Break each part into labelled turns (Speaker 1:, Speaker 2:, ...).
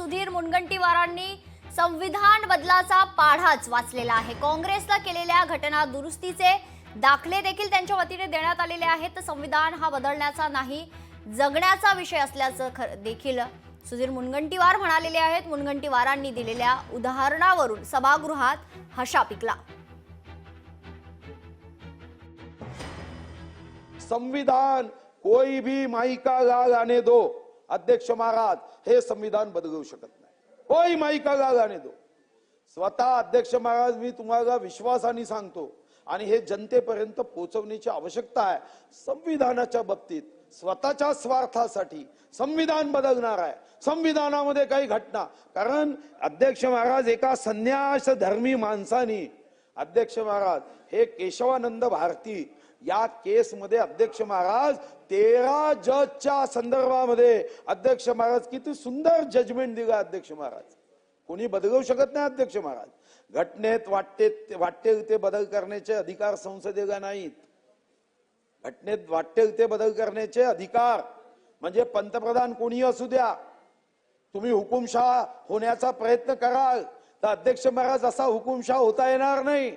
Speaker 1: सुधीर मुनगंटीवारांनी संविधान बदलाचा पाढाच वाचलेला आहे। काँग्रेसला केलेल्या घटना दुरुस्तीचे दाखले देखील त्यांच्या वतीने देण्यात आलेले आहेत। संविधान हा बदलण्याचा नाही, जगण्याचा विषय असल्याचं देखील सुधीर मुनगंटीवार म्हणालेले आहेत। मुनगंटीवारांनी दिलेल्या उदाहरणावरून सभागृहात हशा पिकला।
Speaker 2: संविधान कोई भी माई का लाल आने दो, अध्यक्ष महाराज हे संविधान बदलू शकत नाही। कोई माई का लाल आने दो। स्वतः अध्यक्ष महाराज मी तुम्हाला विश्वासाने सांगतो आणि हे जनतेपर्यंत पोहोचवण्याची आवश्यकता आहे। संविधानाच्या बाबतीत स्वतःच्या स्वार्थासाठी संविधान बदलणार आहे। संविधानामध्ये काही घटना, कारण अध्यक्ष महाराज एका संन्यास धर्मी माणसाने, अध्यक्ष महाराज हे केशवानंद भारती या केस मध्ये अध्यक्ष महाराज 13 जजच्या संदर्भामध्ये अध्यक्ष महाराज किती सुंदर जजमेंट दिला। अध्यक्ष महाराज कोणी बदलू शकत नाही। अध्यक्ष महाराज घटनेत वाटेल ते बदल करण्याचे अधिकार संसदेला नाहीत। घटनेत वाटेल ते बदल करण्याचे अधिकार म्हणजे पंतप्रधान कोणी असू द्या, तुम्ही हुकुमशाह होण्याचा प्रयत्न कराल तर अध्यक्ष महाराज असा हुकुमशाह होता येणार नाही।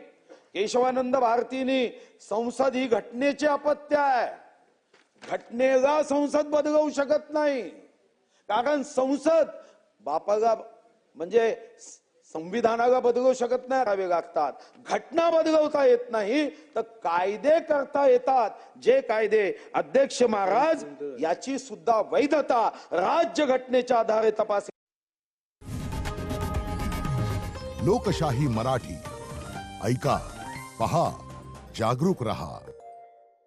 Speaker 2: केशवानंद भारतीने संसद ही घटनेचे अपत्य आहे, घटनेला संसद बदलवू शकत नाही। कारण संसद बापाला म्हणजे संविधानाला बदलवू शकत नाही, राहावे लागतात। घटना बदलवता येत नाही तर कायदे करता येतात, जे कायदे अध्यक्ष महाराज याची सुद्धा वैधता राज्य घटनेच्या आधारे तपास।
Speaker 3: लोकशाही मराठी ऐका, पहा, जागरूक रहा।